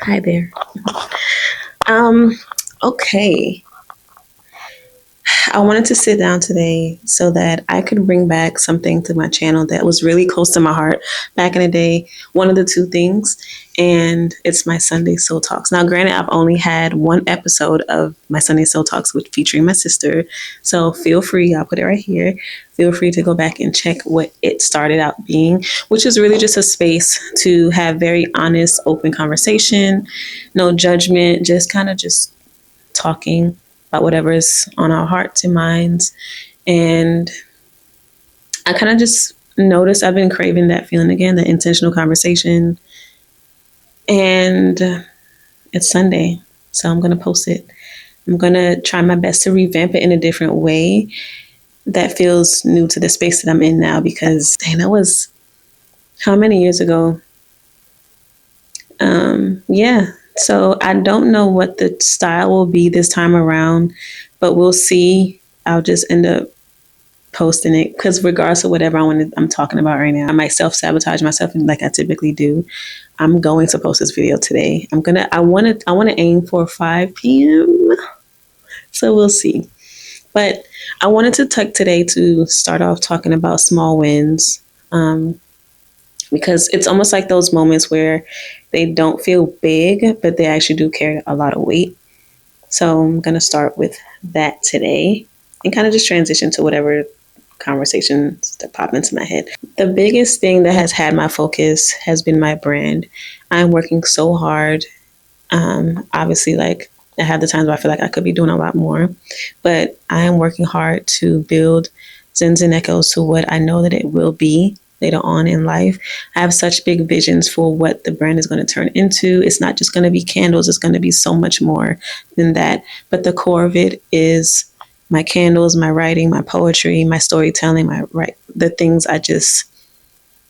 Hi there. Um, okay. I wanted to sit down today so that I could bring back something to my channel that was really close to my heart back in the day. One of the two things, and it's my Sunday Soul Talks. Now, granted, I've only had one episode of my Sunday Soul Talks with featuring my sister. So feel free, I'll put it right here. Feel free to go back and check what it started out being, which is really just a space to have very honest, open conversation, no judgment, just talking about whatever is on our hearts and minds. And I kind of just noticed I've been craving that feeling again, the intentional conversation. And it's Sunday, so I'm going to post it. I'm going to try my best to revamp it in a different way that feels new to the space that I'm in now because, dang, that was how many years ago? Yeah. So I don't know what the style will be this time around, but we'll see. I'll just end up posting it because regardless of whatever I'm talking about right now, I might self sabotage myself and like I typically do. I'm going to post this video today. I want to aim for 5 p.m. So we'll see. But I wanted to talk today to start off talking about small wins. Because it's almost like those moments where they don't feel big, but they actually do carry a lot of weight. So I'm going to start with that today and kind of just transition to whatever conversations that pop into my head. The biggest thing that has had my focus has been my brand. I'm working so hard. Obviously, like I have the times where I feel like I could be doing a lot more, but I am working hard to build Zens and Echoes to what I know that it will be later on in life. I have such big visions for what the brand is going to turn into. It's not just going to be candles, it's going to be so much more than that. But the core of it is my candles, my writing, my poetry, my storytelling, the things I just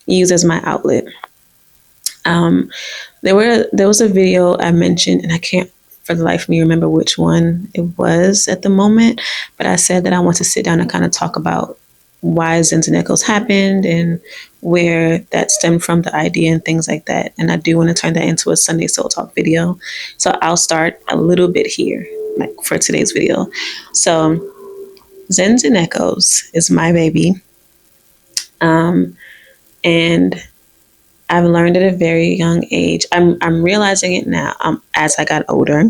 use as my outlet. Um, there was a video I mentioned, and I can't for the life of me remember which one it was at the moment, but I said that I want to sit down and kind of talk about why Zens and Echoes happened and where that stemmed from, the idea and things like that. And I do want to turn that into a Sunday Soul Talk video. So I'll start a little bit here, like for today's video. So Zens and Echoes is my baby. And I've learned at a very young age. I'm realizing it now as I got older,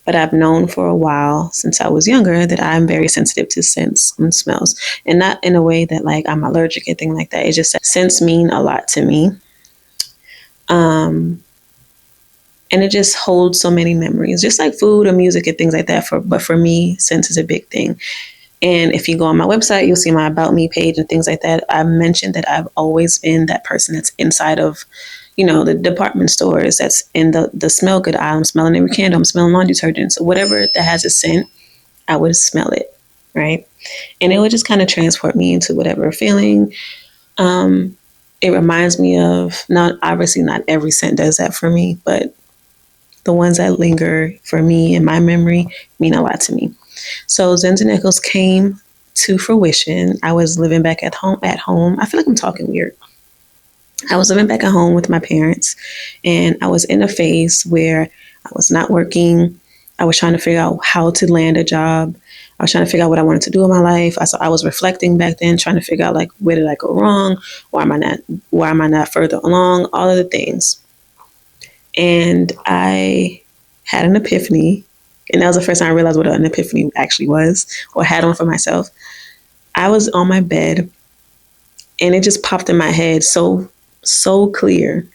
but I've known for a while since I was younger that I'm very sensitive to scents and smells, and not in a way that like I'm allergic or anything like that. It's just that scents mean a lot to me, and it just holds so many memories, just like food or music and things like that. But for me, scents is a big thing. And if you go on my website, you'll see my About Me page and things like that. I mentioned that I've always been that person that's inside of, the department stores, that's in the smell good aisle. I'm smelling every candle, I'm smelling laundry detergent. So whatever that has a scent, I would smell it, right? And it would just kind of transport me into whatever feeling. It reminds me of, not obviously not every scent does that for me, but the ones that linger for me in my memory mean a lot to me. So Zens and Echoes came to fruition. I was living back at home. I feel like I'm talking weird. I was living back at home with my parents, and I was in a phase where I was not working. I was trying to figure out how to land a job. I was trying to figure out what I wanted to do in my life. I was reflecting back then, trying to figure out like where did I go wrong? Why am I not further along? All of the things. And I had an epiphany. And that was the first time I realized what an epiphany actually was, or had one for myself. I was on my bed and it just popped in my head so clear.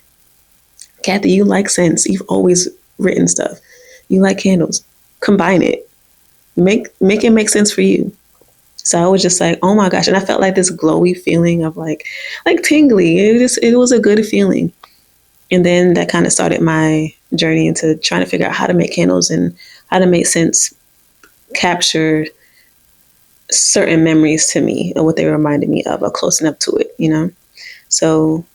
Kathy, you like scents. You've always written stuff. You like candles. Combine it. Make it make sense for you. So I was just like, oh my gosh. And I felt like this glowy feeling of like tingly. It was a good feeling. And then that kind of started my journey into trying to figure out how to make candles and how to make sense capture certain memories to me and what they reminded me of or close enough to it. So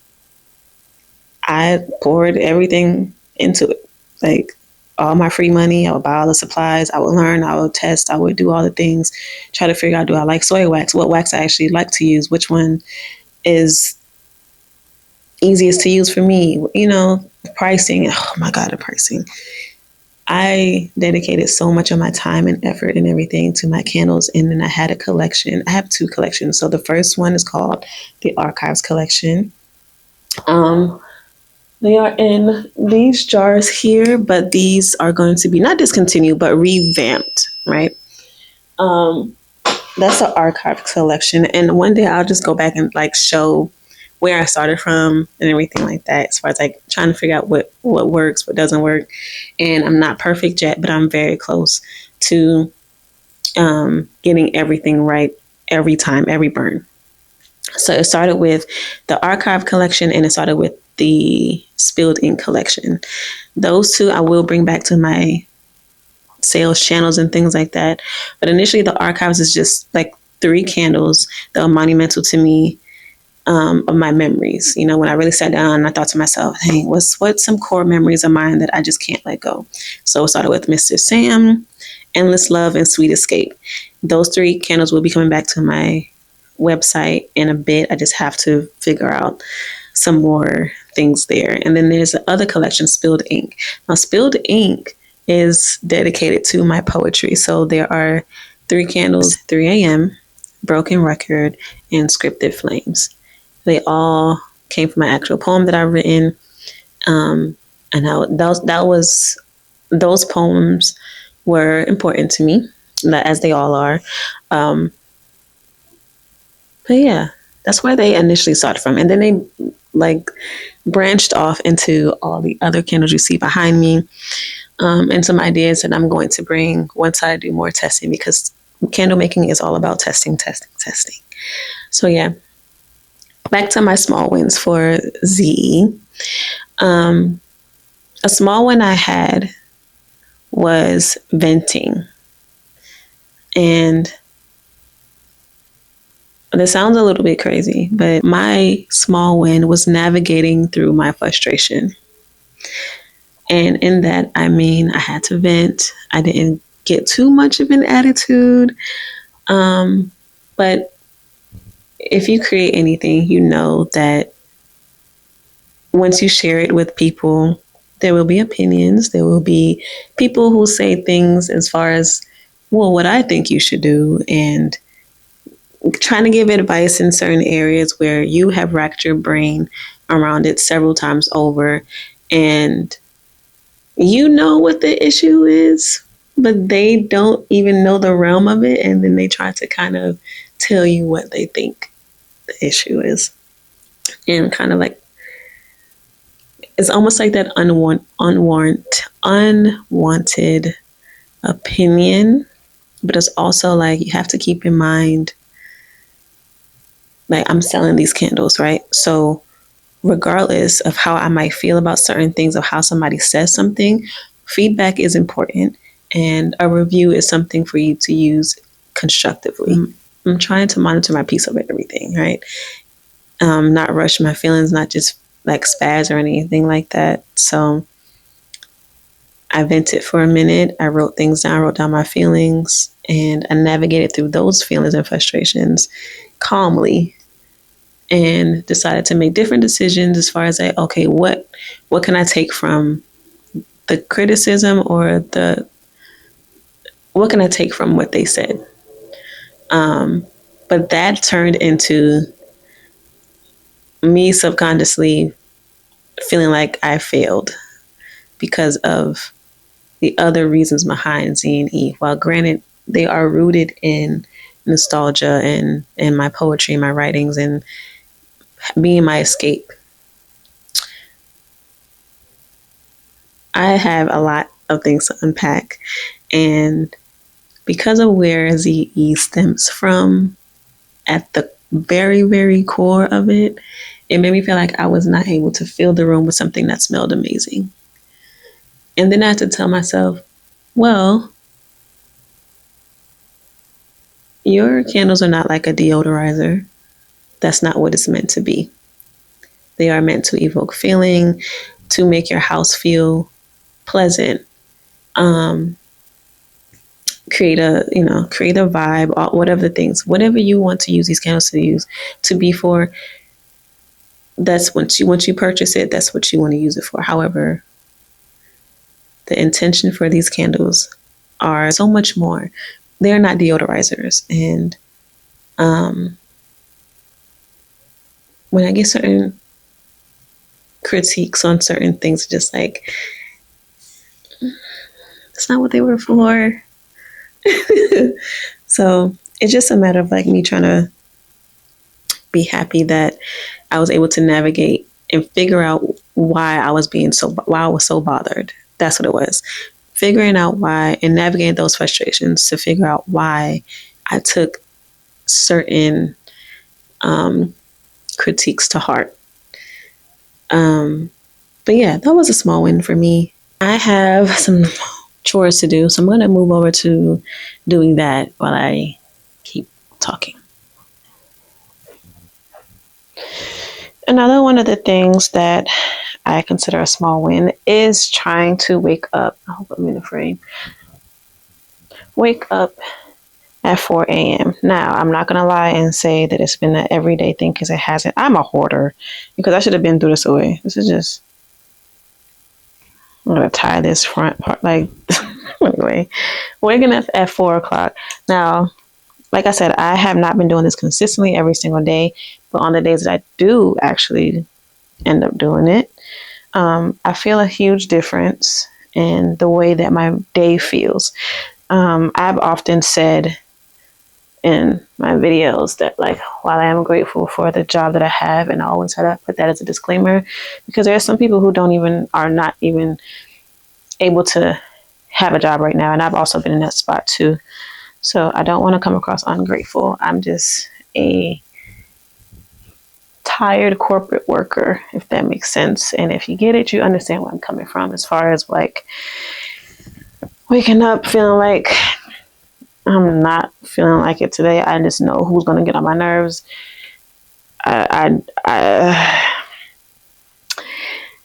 I poured everything into it. Like all my free money, I would buy all the supplies, I would learn, I would test, I would do all the things, try to figure out, do I like soy wax? What wax I actually like to use? Which one is easiest to use for me? Pricing, oh my God, the pricing. I dedicated so much of my time and effort and everything to my candles. And then I had a collection. I have two collections. So the first one is called the Archives Collection. Um, they are in these jars here, but these are going to be not discontinued, but revamped, right? Um, that's the Archives Collection. And one day I'll just go back and like show where I started from and everything like that, as far as like trying to figure out what works, what doesn't work. And I'm not perfect yet, but I'm very close to getting everything right every time, every burn. So it started with the archive collection and it started with the spilled ink collection. Those two I will bring back to my sales channels and things like that. But initially, the archives is just like three candles that are monumental to me, of my memories. You know, when I really sat down, I thought to myself, hey, what's some core memories of mine that I just can't let go? So it started with Mr. Sam, Endless Love, and Sweet Escape. Those three candles will be coming back to my website in a bit. I just have to figure out some more things there. And then there's the other collection, Spilled Ink. Now, Spilled Ink is dedicated to my poetry. So there are three candles, 3 a.m., Broken Record, and Scripted Flames. They all came from my actual poem that I've written. And those poems were important to me, as they all are. But yeah, that's where they initially started from. And then they like branched off into all the other candles you see behind me, and some ideas that I'm going to bring once I do more testing, because candle making is all about testing, testing, testing. So yeah, back to my small wins for Z. A small one I had was venting. And this sounds a little bit crazy, but my small win was navigating through my frustration. And in that, I mean, I had to vent. I didn't get too much of an attitude. But if you create anything, you know that once you share it with people, there will be opinions. There will be people who say things as far as, well, what I think you should do, and trying to give advice in certain areas where you have racked your brain around it several times over, and you know what the issue is, but they don't even know the realm of it, and then they try to kind of tell you what they think the issue is. And kind of like, it's almost like that unwanted opinion, but it's also like you have to keep in mind, like, I'm selling these candles, right? So regardless of how I might feel about certain things, or how somebody says something, feedback is important, and a review is something for you to use constructively. I'm trying to monitor my peace over everything, right? Not rush my feelings, not just like spaz or anything like that. So I vented for a minute. I wrote things down, wrote down my feelings, and I navigated through those feelings and frustrations calmly, and decided to make different decisions as far as like, okay, what can I take from the criticism, or what can I take from what they said? But that turned into me subconsciously feeling like I failed because of the other reasons behind Z and E. While granted, they are rooted in nostalgia and my poetry, my writings, and being my escape. I have a lot of things to unpack, and because of where ZE stems from, at the very, very core of it, it made me feel like I was not able to fill the room with something that smelled amazing. And then I had to tell myself, well, your candles are not like a deodorizer. That's not what it's meant to be. They are meant to evoke feeling, to make your house feel pleasant, create a vibe, whatever you want to use these candles to be for. that's once you purchase it, that's what you want to use it for. However, the intention for these candles are so much more. They're not deodorizers. And when I get certain critiques on certain things, just like, it's not what they were for. So it's just a matter of like me trying to be happy that I was able to navigate and figure out why I was so bothered. That's what it was. Figuring out why and navigating those frustrations to figure out why I took certain critiques to heart. But yeah, that was a small win for me. I have some chores to do, so I'm going to move over to doing that while I keep talking. Another one of the things that I consider a small win is trying to wake up. I hope I'm in the frame. Wake up at 4 a.m. Now, I'm not going to lie and say that it's been an everyday thing because it hasn't. I'm a hoarder because I should have been through this away. This is just, I'm going to tie this front part. Like, anyway, waking up at 4 o'clock. Now, like I said, I have not been doing this consistently every single day, but on the days that I do actually end up doing it, I feel a huge difference in the way that my day feels. I've often said in my videos that, like, while I am grateful for the job that I have, and I always try to put that as a disclaimer, because there are some people who are not even able to have a job right now, and I've also been in that spot too. So I don't want to come across ungrateful. I'm just a tired corporate worker, if that makes sense. And if you get it, you understand where I'm coming from as far as like waking up feeling like I'm not feeling like it today. I just know who's going to get on my nerves.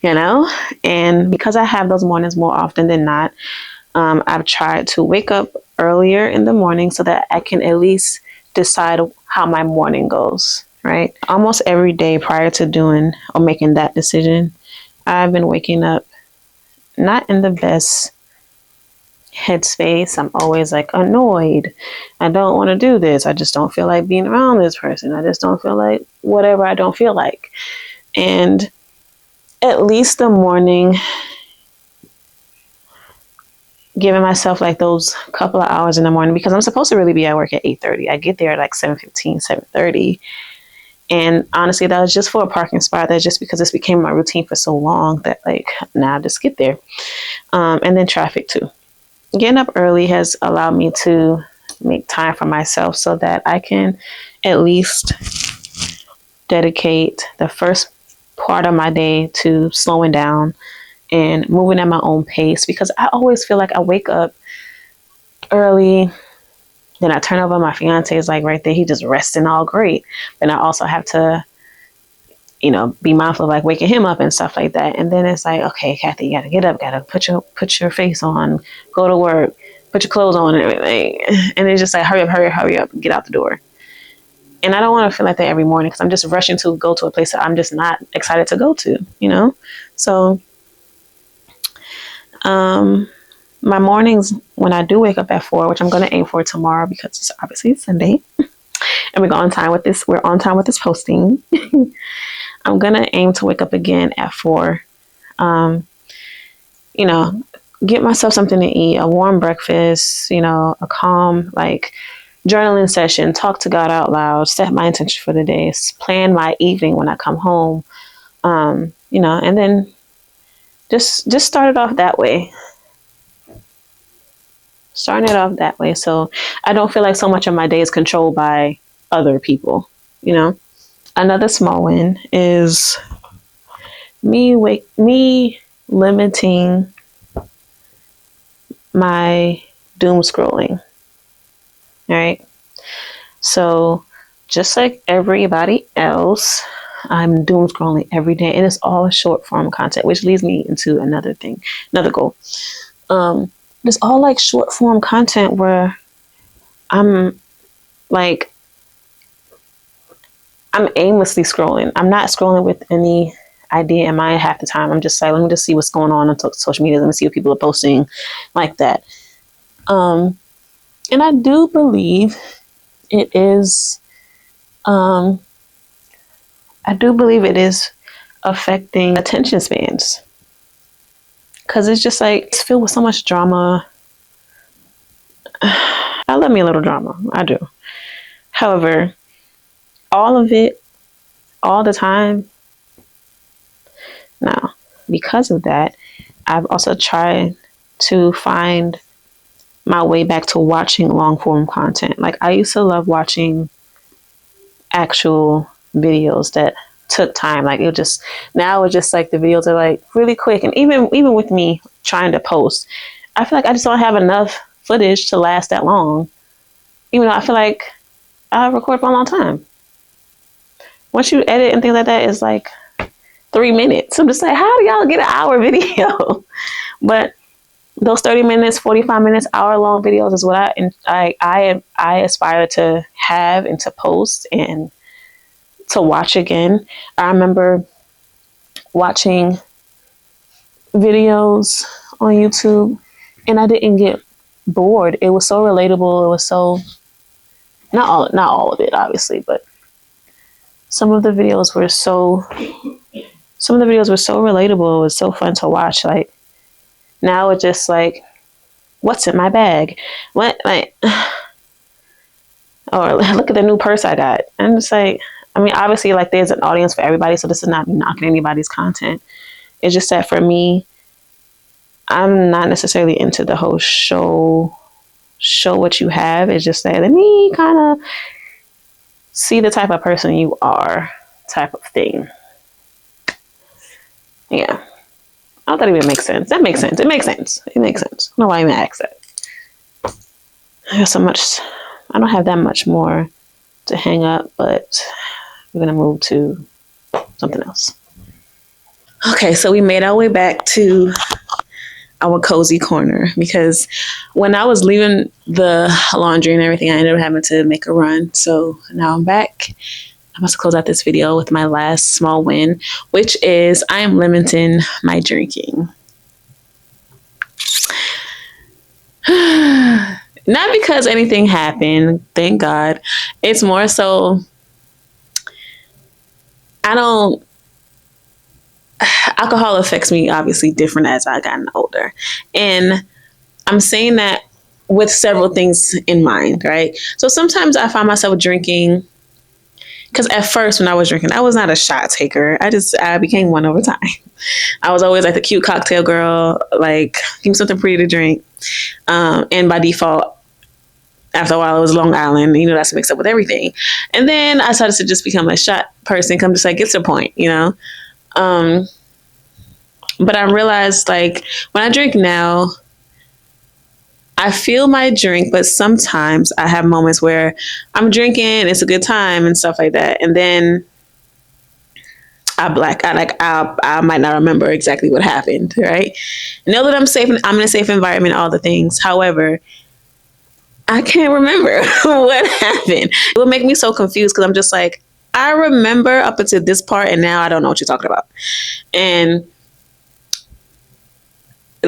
You know, and because I have those mornings more often than not, I've tried to wake up earlier in the morning so that I can at least decide how my morning goes, right? Almost every day prior to doing or making that decision, I've been waking up not in the best headspace. I'm always like annoyed. I don't want to do this. I just don't feel like being around this person. I just don't feel like whatever I don't feel like. And at least the morning, giving myself like those couple of hours in the morning, because I'm supposed to really be at work at 8:30. I get there at like 7:15, 7:30. And honestly, that was just for a parking spot. That's just because this became my routine for so long that like, now I just get there. And then traffic too. Getting up early has allowed me to make time for myself so that I can at least dedicate the first part of my day to slowing down and moving at my own pace, because I always feel like I wake up early, then I turn over, my fiance is like right there, he just resting all great. And I also have to, you know, be mindful of like waking him up and stuff like that. And then it's like, okay, Kathy, you gotta get up, gotta put your face on, go to work, put your clothes on and everything. And it's just like, hurry up, get out the door. And I don't want to feel like that every morning because I'm just rushing to go to a place that I'm just not excited to go to, you know? So my mornings when I do wake up at 4, which I'm going to aim for tomorrow because it's obviously Sunday and we're on time with this posting. I'm going to aim to wake up again at 4. You know, get myself something to eat, a warm breakfast, you know, a calm, like journaling session, talk to God out loud, set my intention for the day, plan my evening when I come home, you know, and then just start it off that way. Starting it off that way. So I don't feel like so much of my day is controlled by other people, you know. Another small win is me limiting my doom scrolling. All right. So just like everybody else, I'm doom scrolling every day, and it's all short form content, which leads me into another goal. It's all like short form content where I'm I'm aimlessly scrolling. I'm not scrolling with any idea in mind half the time. I'm just like, let me just see what's going on social media. Let me see what people are posting like that. And I do believe it is, I do believe it is affecting attention spans. Because it's just like, it's filled with so much drama. I love me a little drama. I do. However, all of it, all the time, now, because of that, I've also tried to find my way back to watching long form content. Like, I used to love watching actual videos that took time. Like, now it's just like the videos are like really quick. And even with me trying to post, I feel like I just don't have enough footage to last that long. Even though I feel like I record for a long time. Once you edit and things like that, it's like 3 minutes. I'm just like, how do y'all get an hour video? But those 30 minutes, 45 minutes, hour-long videos is what I aspire to have and to post and to watch again. I remember watching videos on YouTube and I didn't get bored. It was so relatable. It was so, not all of it, obviously, but some of the videos were so relatable. It was so fun to watch. Like, now it's just like, what's in my bag? What, like, or look at the new purse I got. And it's like, I mean, obviously, like, there's an audience for everybody, so this is not knocking anybody's content. It's just that for me, I'm not necessarily into the whole show what you have. It's just that, let me kind of see the type of person you are type of thing. Yeah. I thought it would make sense. That makes sense. It makes sense. I don't know why I even asked that. I have so much. I don't have that much more to hang up, but we're going to move to something else. Okay, so we made our way back to our cozy corner because when I was leaving the laundry and everything, I ended up having to make a run. So now I'm back. I must close out this video with my last small win, which is I am limiting my drinking. Not because anything happened, thank God. It's more so alcohol affects me obviously different as I gotten older. And I'm saying that with several things in mind, right? So sometimes I find myself drinking. Because at first when I was drinking, I was not a shot taker. I became one over time. I was always like the cute cocktail girl, like give me something pretty to drink. And by default, after a while, it was Long Island. You know, that's mixed up with everything. And then I started to just become a shot person. Come just like, get to the point, you know? But I realized like when I drink now, I feel my drink, but sometimes I have moments where I'm drinking, it's a good time and stuff like that. And then I black out, like I might not remember exactly what happened, right? I know that I'm safe, I'm in a safe environment, all the things. However, I can't remember what happened. It would make me so confused because I'm just like, I remember up until this part and now I don't know what you're talking about. And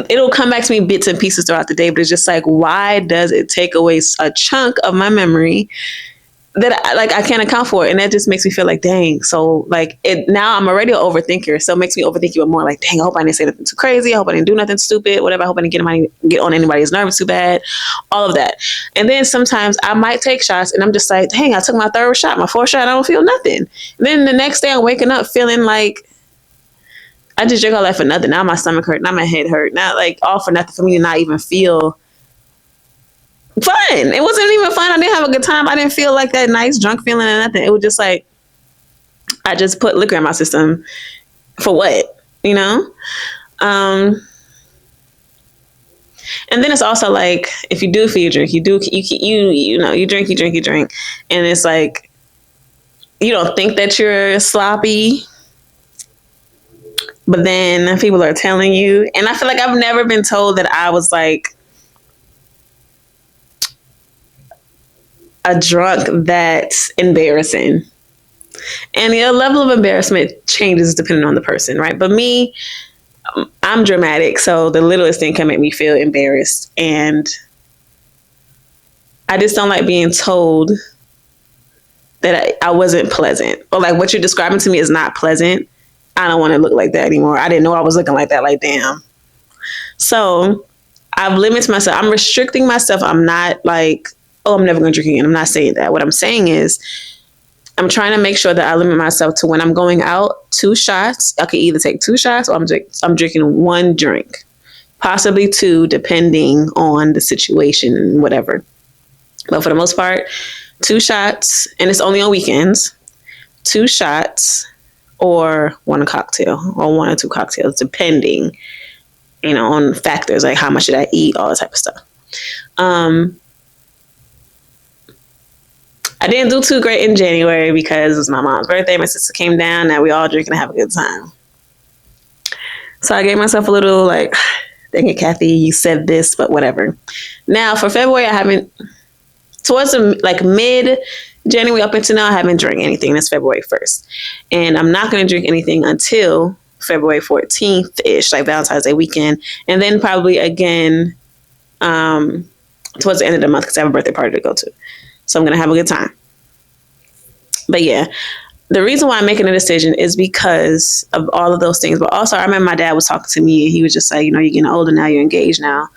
it'll come back to me bits and pieces throughout the day, but it's just like, why does it take away a chunk of my memory that I can't account for it? And that just makes me feel like, dang. So like now I'm already an overthinker. So it makes me overthink even more like, dang, I hope I didn't say nothing too crazy. I hope I didn't do nothing stupid, whatever. I hope I didn't get on anybody's nerves too bad, all of that. And then sometimes I might take shots and I'm just like, dang, I took my third shot, my fourth shot, I don't feel nothing. And then the next day I'm waking up feeling like, I just drank all that for nothing. Now my stomach hurt. Now my head hurt. Now like all for nothing for me to not even feel fun. It wasn't even fun. I didn't have a good time. I didn't feel like that nice drunk feeling or nothing. It was just like, I just put liquor in my system for what, you know? And then it's also like, if you do feel you drink, you drink. And it's like, you don't think that you're sloppy, but then people are telling you. And I feel like I've never been told that I was like a drunk that's embarrassing. And your level of embarrassment changes depending on the person, right? But me, I'm dramatic, so the littlest thing can make me feel embarrassed. And I just don't like being told that I wasn't pleasant. Or like what you're describing to me is not pleasant. I don't want to look like that anymore. I didn't know I was looking like that. Like, damn. So I've limited myself. I'm restricting myself. I'm not like, oh, I'm never going to drink again. I'm not saying that. What I'm saying is I'm trying to make sure that I limit myself to when I'm going out, 2 shots. I could either take 2 shots or I'm drinking 1 drink, possibly 2, depending on the situation and whatever. But for the most part, 2 shots, and it's only on weekends, 2 shots or 1 cocktail or 1 or 2 cocktails, depending, on factors like how much did I eat, all that type of stuff. I didn't do too great in January because it was my mom's birthday. My sister came down and we all drink and have a good time. So I gave myself a little like, dang it, Kathy, you said this, but whatever. Now for February, I haven't, towards the like mid-January up until now, I haven't drank anything. That's February 1st. And I'm not going to drink anything until February 14th-ish, like Valentine's Day weekend. And then probably again towards the end of the month because I have a birthday party to go to. So I'm going to have a good time. But yeah, the reason why I'm making a decision is because of all of those things. But also, I remember my dad was talking to me and he was just like, you're getting older now, you're engaged now.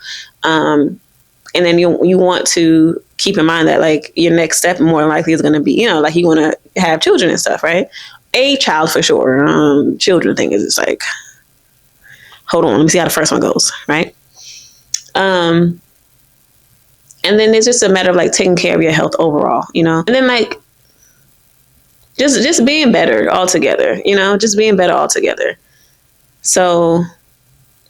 And then you want to keep in mind that like your next step more likely is going to be, like you want to have children and stuff, right? A child for sure. Children thing is just like, hold on, let me see how the first one goes, right? And then it's just a matter of like taking care of your health overall, and then like just being better altogether, just being better altogether. So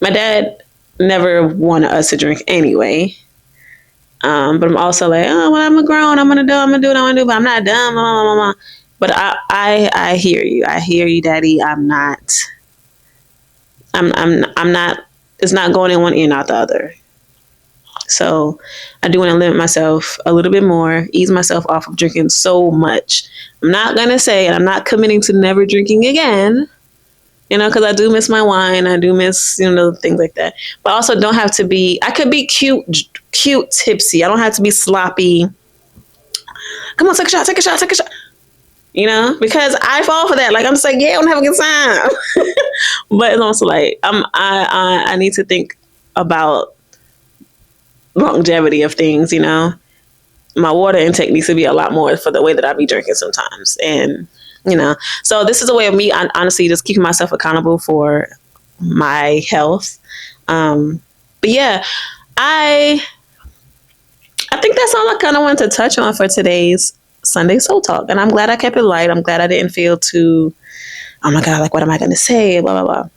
my dad never wanted us to drink anyway. But I'm also like, oh, when I'm grown, I'm gonna do what I want to do, but I'm not dumb. Blah, blah, blah. But I hear you. I hear you, Daddy. I'm not. It's not going in one ear, not the other. So I do want to limit myself a little bit more, ease myself off of drinking so much. I'm not going to say, and I'm not committing to never drinking again, because I do miss my wine. I do miss, things like that. But I also don't have to be, I could be cute tipsy. I don't have to be sloppy. Come on, take a shot. Because I fall for that. Like, I'm just like, yeah, I'm having a good time. But it's also like, I need to think about longevity of things, my water intake needs to be a lot more for the way that I be drinking sometimes. And, so this is a way of me honestly just keeping myself accountable for my health. But yeah, I think that's all I kind of wanted to touch on for today's Sunday Soul Talk. And I'm glad I kept it light. I'm glad I didn't feel too, oh my God, like, what am I going to say? Blah, blah,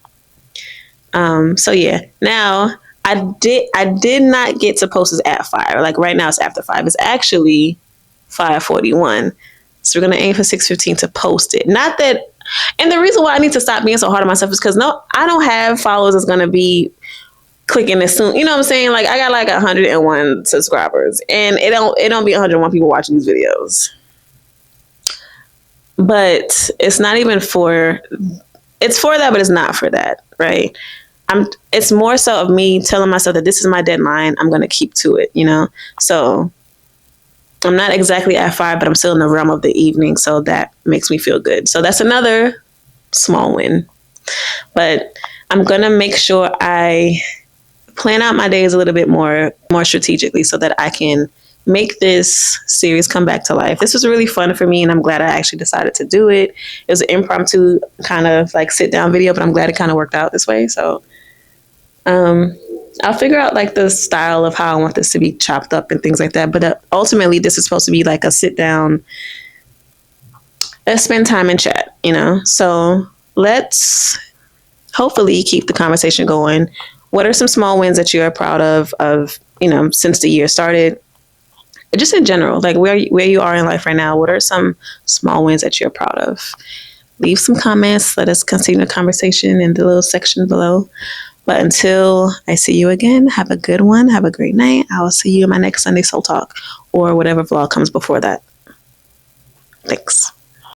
blah. So yeah, now I did not get to post this at 5. Like right now it's after 5. It's actually 5:41. So we're going to aim for 6:15 to post it. Not that, and the reason why I need to stop being so hard on myself is because I don't have followers that's going to be clicking as soon. You know what I'm saying? Like I got like 101 subscribers and it don't be 101 people watching these videos. But it's not even it's for that, but it's not for that, right? It's more so of me telling myself that this is my deadline. I'm going to keep to it, So I'm not exactly at 5, but I'm still in the realm of the evening. So that makes me feel good. So that's another small win. But I'm going to make sure I plan out my days a little bit more strategically so that I can make this series come back to life. This was really fun for me and I'm glad I actually decided to do it. It was an impromptu kind of like sit down video, but I'm glad it kind of worked out this way. So I'll figure out like the style of how I want this to be chopped up and things like that. But ultimately this is supposed to be like a sit down, let's spend time and chat, So let's hopefully keep the conversation going. What are some small wins that you're proud of, since the year started? Just in general, like where you are in life right now, what are some small wins that you're proud of? Leave some comments. Let us continue the conversation in the little section below. But until I see you again, have a good one. Have a great night. I will see you in my next Sunday Soul Talk or whatever vlog comes before that. Thanks.